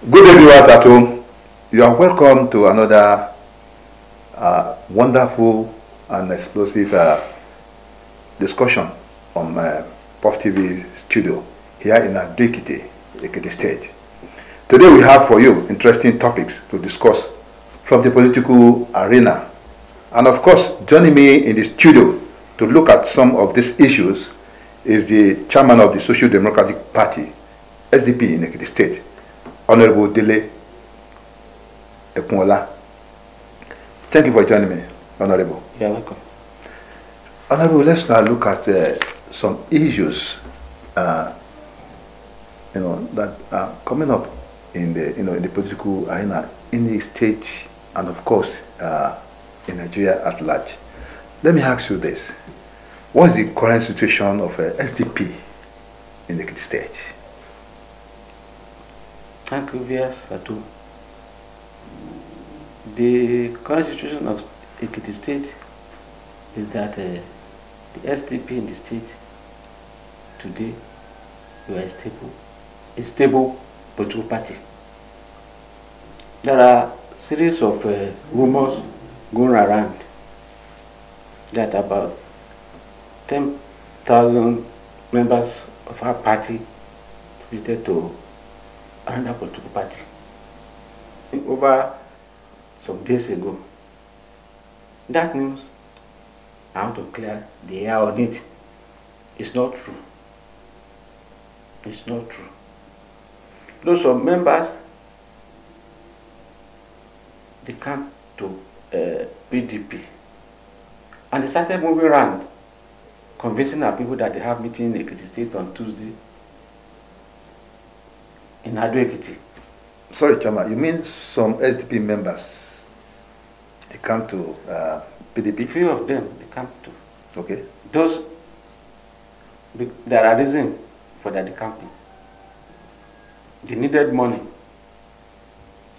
Good day, viewers at home. You are welcome to another wonderful and explosive discussion on Puff TV studio here in Ado-Ekiti, Ekiti State. Today we have for you interesting topics to discuss from the political arena. And of course, joining me in the studio to look at some of these issues is the chairman of the Social Democratic Party, SDP in Ekiti State, Honorable Dele Ekmola. Thank you for joining me, Honorable. You're welcome. Honorable, let's now look at some issues, that are coming up in the, in the political arena in the state and of course in Nigeria at large. Let me ask you this: what is the current situation of SDP in the Ekiti State? Thank you, viewers. The current situation of Ekiti State is that the SDP in the state today, we are a stable political party. There are series of rumors going around that about 10,000 members of our party related to another political party. Over some days ago, that news, I want to clear the air on it. It's not true. It's not true. Those of members, they come to PDP and they started moving around, convincing our people that they have meeting in Ekiti State on Tuesday in Ado-Ekiti. Sorry, Chama, you mean some SDP members, they come to PDP? Few of them, they come to. Okay. Those, there are reasons for that camping. They needed money,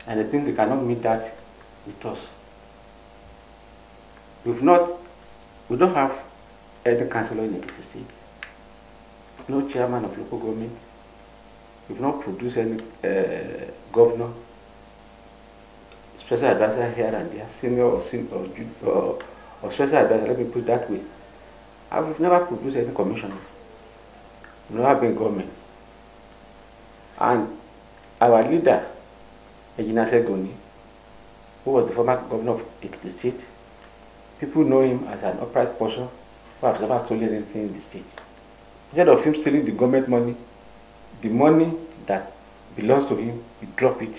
and they think they cannot meet that with us. We don't have any councillor in Ekiti State, no chairman of local government. We've not produced any governor, special advisor here and there, senior or special advisor, let me put it that way. And we've never produced any commissioner. We've never been government. And our leader, Ejina Segoni, who was the former governor of Ekiti State, people know him as an upright person who has never stolen anything in the state. Instead of him stealing the government money, the money that belongs to him, he drop it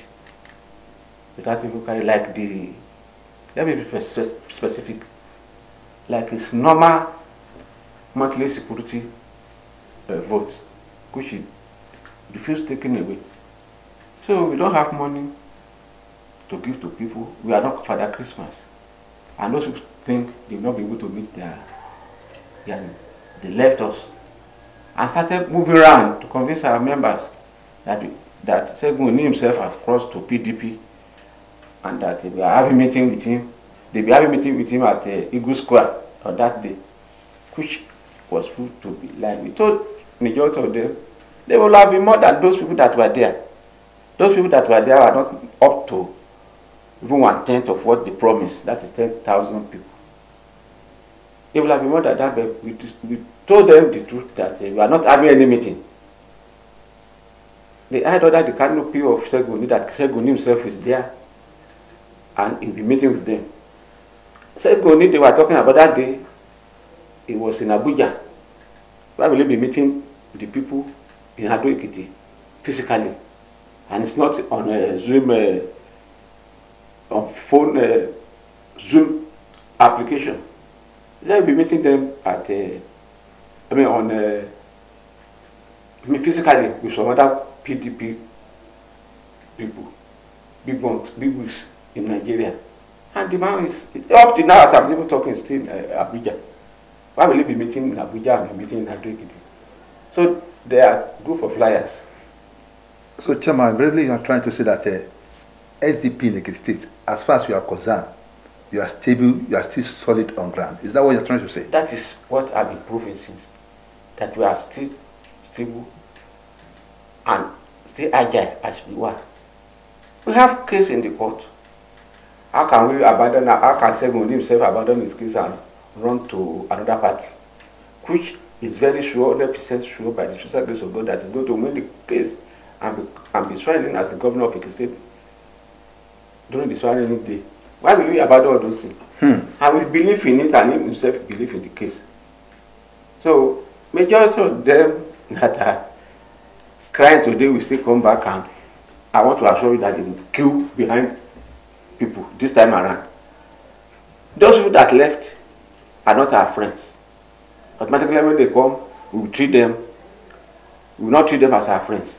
without even carry, like the, let me be specific, like his normal monthly security vote, which he refused taking away. So we don't have money to give to people. We are not Father Christmas, and those who think they will not be able to meet their they left us and started moving around to convince our members that Segun himself has crossed to PDP and that we are having meeting with him. They'll be having meeting with him at Eagle Square on that day, which was proved to be lying. We told majority of them they will have been more than those people that were there. Those people that were there are not up to even 1/10 of what they promised. That is 10,000 people. They will have been more than that, but we told them the truth that we are not having any meeting. They had under the canopy of Segun that Segun himself is there and he'll be meeting with them. Segun, they were talking about that day, he was in Abuja. Why will he be meeting with the people in Ado-Ekiti physically? And it's not on a Zoom, on phone, Zoom application. They'll be meeting them at, physically with some other PDP people, big wigs in Nigeria. And the man is up to now, as I'm even talking, still Abuja. Why will he be meeting in Abuja and be meeting in Ado-Ekiti? So they are a group of liars. So, Chairman, briefly, you are trying to say that SDP in Ekiti State, as far as you are concerned, you are stable, you are still solid on ground. Is that what you're trying to say? That is what I've been proving since. That we are still stable and still agile as we were. We have case in the court. How can we abandon, how can Segun himself abandon his case and run to another party, which is very sure, 100% sure by the special grace of God that is going to win the case and be sworn in as the governor of Ekiti State during the swearing day? Why will we abandon all those things? And we believe in it, and he himself believe in the case. So majority of them that are crying today will still come back, and I want to assure you that they will queue behind people this time around. Those people that left are not our friends. Automatically when they come, we will treat them, we will not treat them as our friends.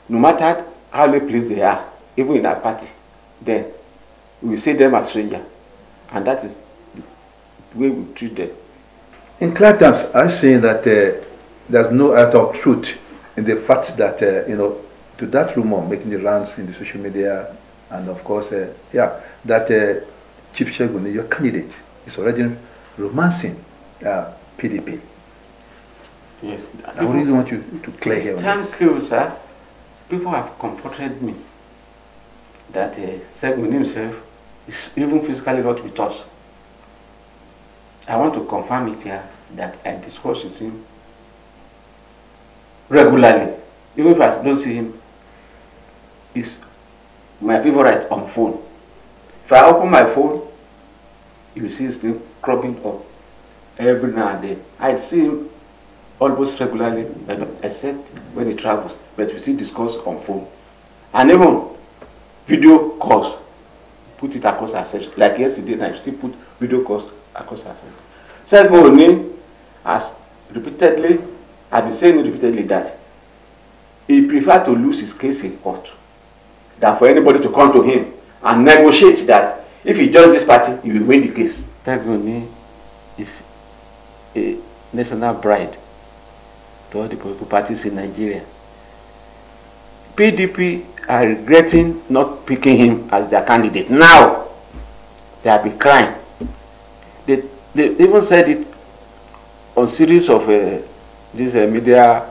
No matter how pleased they are, even in our party, then we will see them as strangers. And that is the way we treat them. In clear terms, I'm saying that there's no earth of truth in the fact that, to that rumor making the rounds in the social media, and of course, that Chief Segun, your candidate, is already romancing PDP. Yes. I really want you to clear here. Thank you, sir. People have comforted me that Segun himself is even physically not with us. I want to confirm it here that I discuss with him regularly. Even if I don't see him, he's my favorite on phone. If I open my phone, you will see his name cropping up every now and then. I see him almost regularly, except when he travels, but we still discuss on phone. And even video calls, put it across ourselves. Like yesterday, I still put video calls across ourselves. Segun has repeatedly, I've been saying repeatedly that he prefers to lose his case in court than for anybody to come to him and negotiate that if he joins this party, he will win the case. Segun is a national pride to all the political parties in Nigeria. PDP are regretting not picking him as their candidate. Now, they have been crying. They even said it on series of these media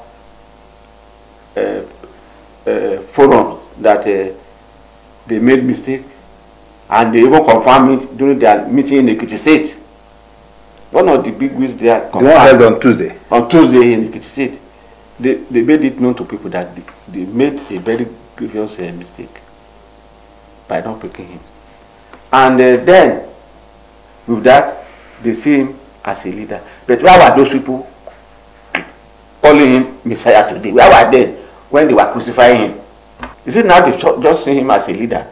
forums that they made mistake, and they even confirmed it during their meeting in Ekiti State. One of the big wigs there confirmed. The one held on Tuesday. On Tuesday in Ekiti State. They made it known to people that they made a very grievous mistake by not picking him. And then, with that, they see him as a leader. But where were those people calling him Messiah today? Where were they when they were crucifying him? Is it now they just see him as a leader?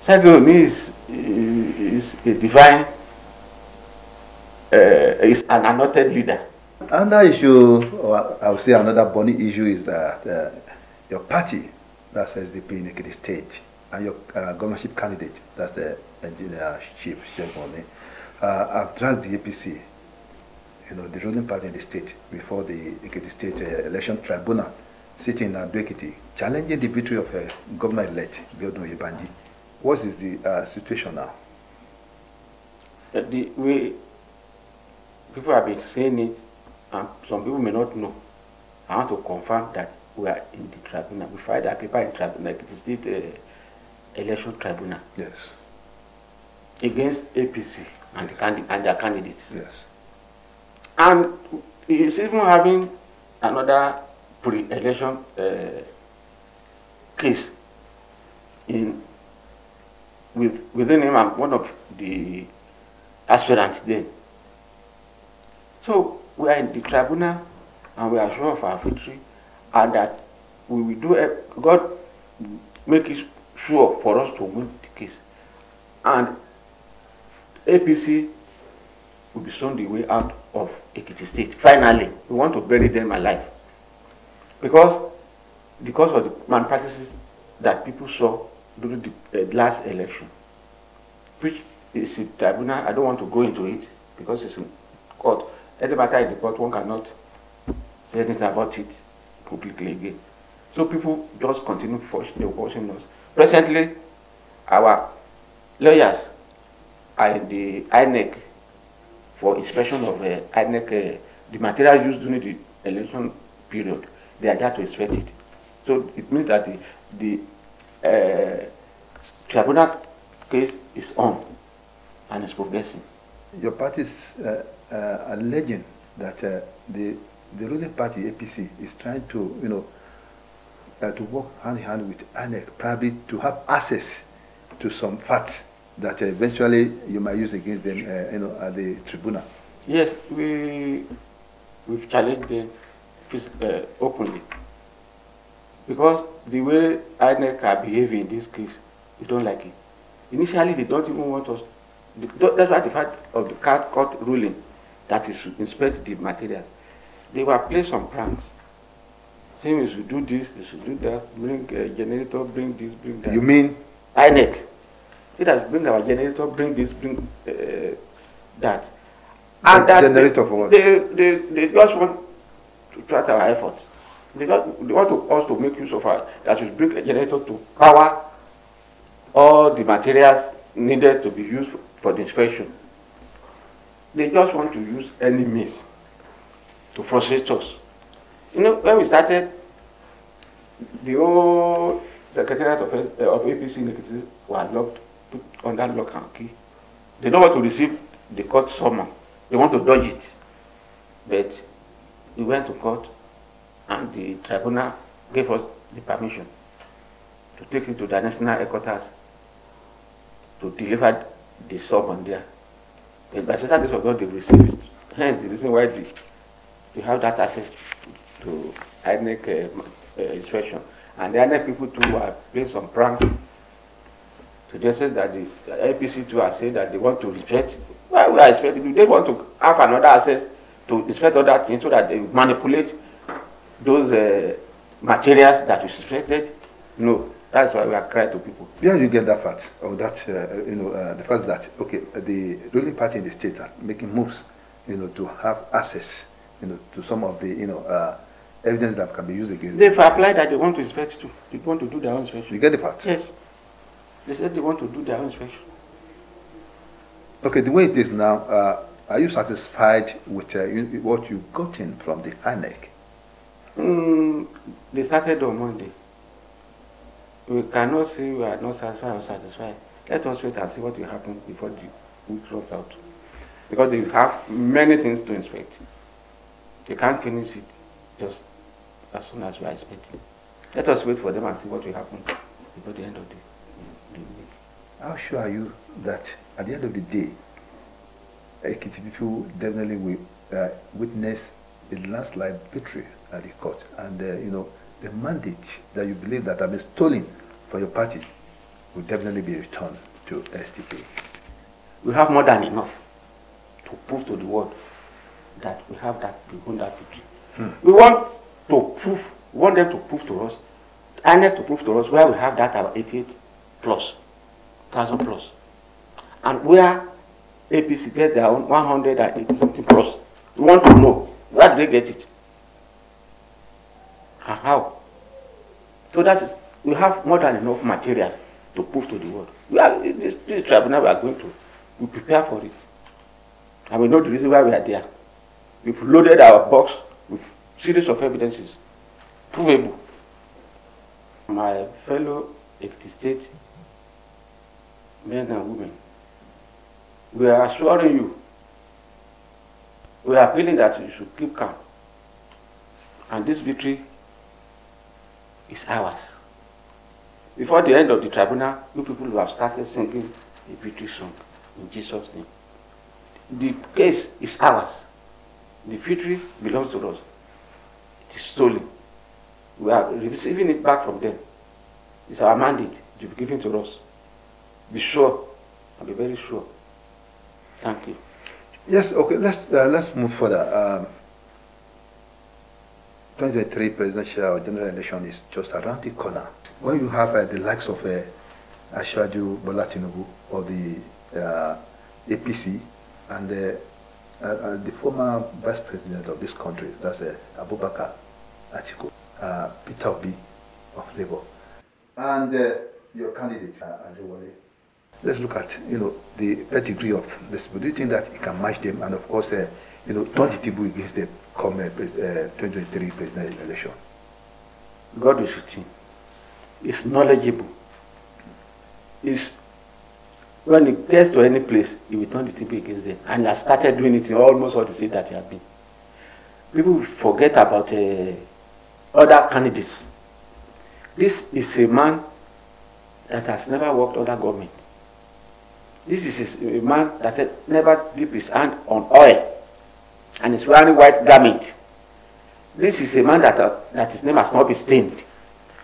Segun is a divine, is an anointed leader. Another issue, or I would say another burning issue, is that your party, that's SDP in Ekiti State, and your governorship candidate, that's the engineer chief, Segun, have dragged the APC, the ruling party in the state, before the Ekiti State Election Tribunal, sitting in Ado-Ekiti, challenging the victory of governor-elect Biodun Yebanji. What is the situation now? The way people have been saying it, and some people may not know. I want to confirm that we are in the tribunal. We filed our paper in tribunal, Ekiti State Election Tribunal. Yes. Against APC and their candidates. Yes. And he's even having another pre-election case within him and one of the aspirants there. So we are in the tribunal and we are sure of our victory, and that we will do God make it sure for us to win the case. And APC will be shown the way out of Ekiti State. Finally, we want to bury them alive. Because of the malpractices that people saw during the last election, which is in tribunal. I don't want to go into it because it's in court. Any matter in the court, one cannot say anything about it publicly again. So people just continue forcing us. Presently, our lawyers are in the Inec for inspection of Inec, the material used during the election period. They are there to inspect it. So it means that the tribunal case is on and is progressing. Your party is alleging that the ruling party APC is trying to to work hand in hand with Inec, probably to have access to some facts that eventually you might use against them, at the tribunal. Yes, we've challenged them openly, because the way Inec are behaving in this case, we don't like it. Initially, they don't even want us. That's why the fact of the court ruling that we should inspect the material. They were playing some pranks, saying we should do this, we should do that, bring a generator, bring this, bring that. You mean? Inec. Say that bring our generator, bring this, bring that. And that generator for what? They just want to thwart our efforts. They want us to make use of our, that we bring a generator to power all the materials needed to be used for the inspection. They just want to use any means to frustrate us. When we started, the whole Secretariat of APC in Ekiti were locked, put under lock and key. They don't want to receive the court summons. They want to dodge it. But we went to court, and the tribunal gave us the permission to take it to the national headquarters to deliver the summons there. But by special grace of God, they received it. Hence the reason why they have that access to Inec inspection. And the Inec people too are playing some prank to the extent that the APC too are saying that they want to reject. Why we are expecting? They want to have another access to inspect other things so that they manipulate those materials that we suspected. No, that's why we are crying to people. Yeah, you get that fact, or that the fact that the ruling party in the state are making moves, to have access, to some of the evidence that can be used against them. They've applied that they want to inspect too. They want to do their own inspection. You get the fact? Yes. They said they want to do their own inspection. Okay, the way it is now, are you satisfied with what you've gotten from the Inec? They started on Monday. We cannot say we are not satisfied or satisfied. Let us wait and see what will happen before the week runs out. Because they have many things to inspect. They can't finish it just as soon as we are expecting. Let us wait for them and see what will happen before the end of the week. How sure are you that at the end of the day, Ekiti people definitely will witness a landslide victory at the court, and the mandate that you believe that have been stolen for your party will definitely be returned to SDP? We have more than enough to prove to the world that we have that, we won that victory. We want them to prove to us, Inec to prove to us where we have that our 88 plus, 1,000 plus, and where APC get their own 180 something plus. We want to know where do they get it and how. So that is, we have more than enough materials to prove to the world. This tribunal we are going to, we prepare for it, and we know the reason why we are there. We've loaded our box with series of evidences, provable. My fellow Ekiti State men and women, we are assuring you, we are feeling that you should keep calm, and this victory is ours. Before the end of the tribunal, you people will have started singing a victory song in Jesus' name. The case is ours. The victory belongs to us. It is stolen. We are receiving it back from them. It's our mandate to be given to us. Be sure, and be very sure. Thank you. Yes, okay, let's move further. 2023 presidential general election is just around the corner. When you have the likes of Ashwaju Bola Tinubu of the APC and the former vice president of this country, that's Abubakar Atiku, Peter Obi of Labour, and your candidate, Adewale. Let's look at the pedigree of this. Do you think that it can match them, and of course turn the table against them come 2023 presidential election? God is with him. He's knowledgeable. is when he gets to any place, he will turn the people against them. And he has started doing it in almost all the states that he has been. People forget about other candidates. This is a man that has never worked under government. This is a man that said never dip his hand on oil and is wearing white garment. This is a man that his name has not been stained.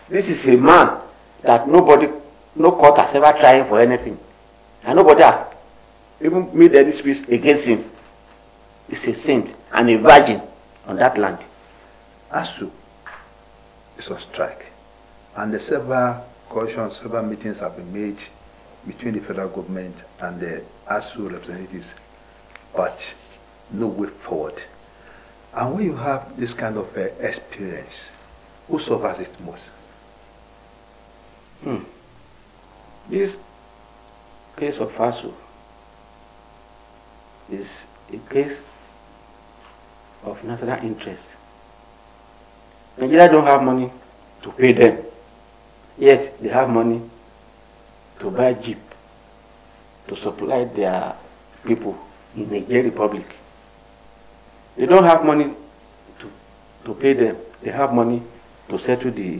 This is a man that no court has ever tried for anything. And nobody has even made any speech against him. He's a saint and a virgin on that land. ASUU is on strike. And the several meetings have been made between the federal government and the ASUU representatives, but no way forward. And when you have this kind of experience, who suffers it most? This case of ASUU is a case of national interest. Nigeria don't have money to pay them, yet they have money to buy jeep to supply their people in Nigeria Republic. They don't have money to pay them. They have money to settle the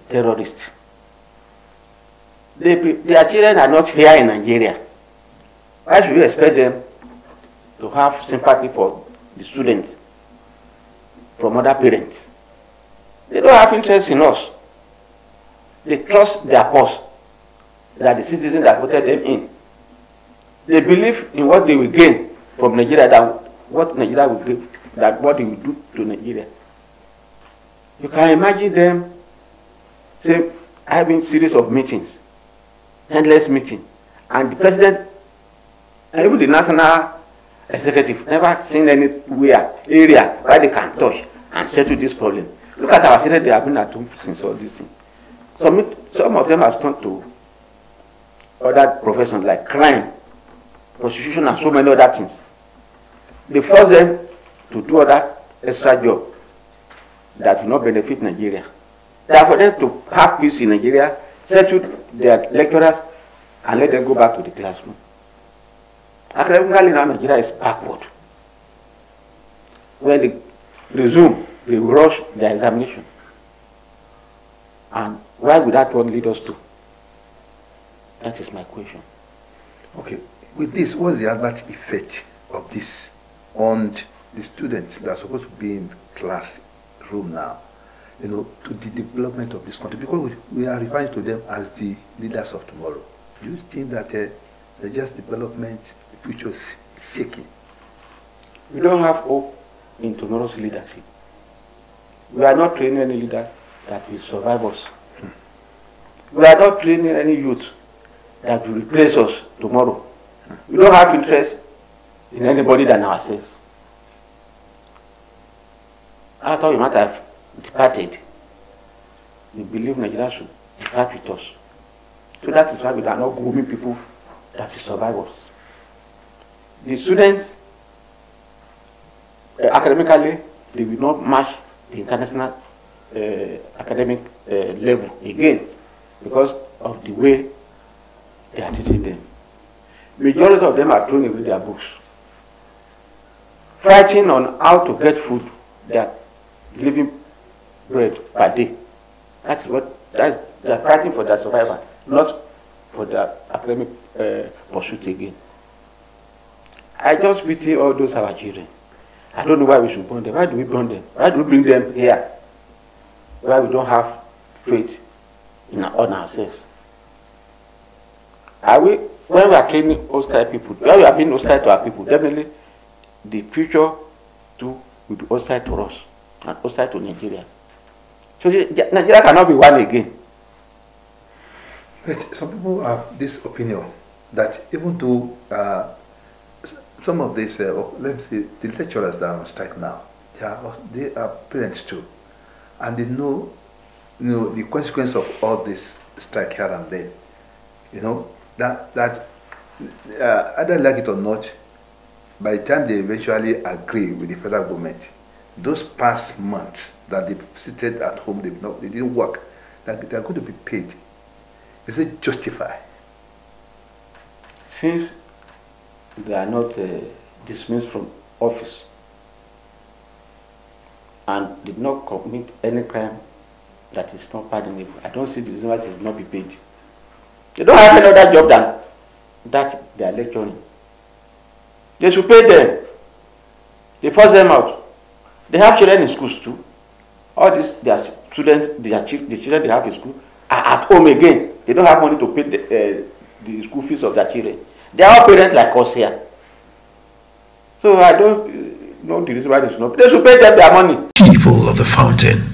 terrorists. Their children are not here in Nigeria. Why should you expect them to have sympathy for the students from other parents? They don't have interest in us. They trust their cause. They are the citizens that voted them in. They believe in what they will gain from Nigeria, than what Nigeria will give, that what they will do to Nigeria. You can imagine them say, having series of meetings, endless meeting, and the president and even the national executive never seen anywhere area where they can touch and settle this problem. Look at our senate; they have been at home since all these things. Some of them have turned to other professions like crime, prostitution, and so many other things. They force them to do other extra job that will not benefit Nigeria. Therefore, them to have peace in Nigeria, settle their lecturers, and let them go back to the classroom. Academically now, Nigeria is backward. When they resume, they will rush their examination. And where would that one lead us to? That is my question. Okay, with this, what's the adverse effect of this on the students that are supposed to be in classroom now, to the development of this country? Because we are referring to them as the leaders of tomorrow. Do you think that they're just development, the future is shaking? We don't have hope in tomorrow's leadership. We are not training any leader that will survive us. We are not training any youth that will replace us tomorrow. We don't have interest in anybody than ourselves. After we might have departed, we believe Nigeria should depart with us. So that is why we are not grooming people that will survive us. The students, academically, they will not match the international academic level again because of the way they are teaching them. Majority of them are throwing away their books, fighting on how to get food. They are living bread per day. That's what they are fighting for their survival, not for their academic pursuit again. I just pity all those our children. I don't know why we should burn them. Why do we burn them? Why do we bring them here? Why we don't have faith on ourselves? Are we, when we are training hostile people, when we are being hostile to our people, definitely the future too will be hostile to us and hostile to Nigeria. So Nigeria cannot be one again. But some people have this opinion that even though some of these, let me say, the lecturers that are on strike now, they are parents too, and they know, the consequence of all this strike here and there. That either like it or not, by the time they eventually agree with the federal government, those past months that they seated at home, they didn't work, that they are going to be paid. Is it justified? Since they are not dismissed from office and did not commit any crime that is not pardonable, I don't see the reason why they should not be paid. They don't have any other job than that they are lecturing. They should pay them. They force them out. They have children in schools too. All these, their students, the children they have in school are at home again. They don't have money to pay the school fees of their children. They are all parents like us here. So I don't know the reason why they should not. They should pay them their money. People of the fountain.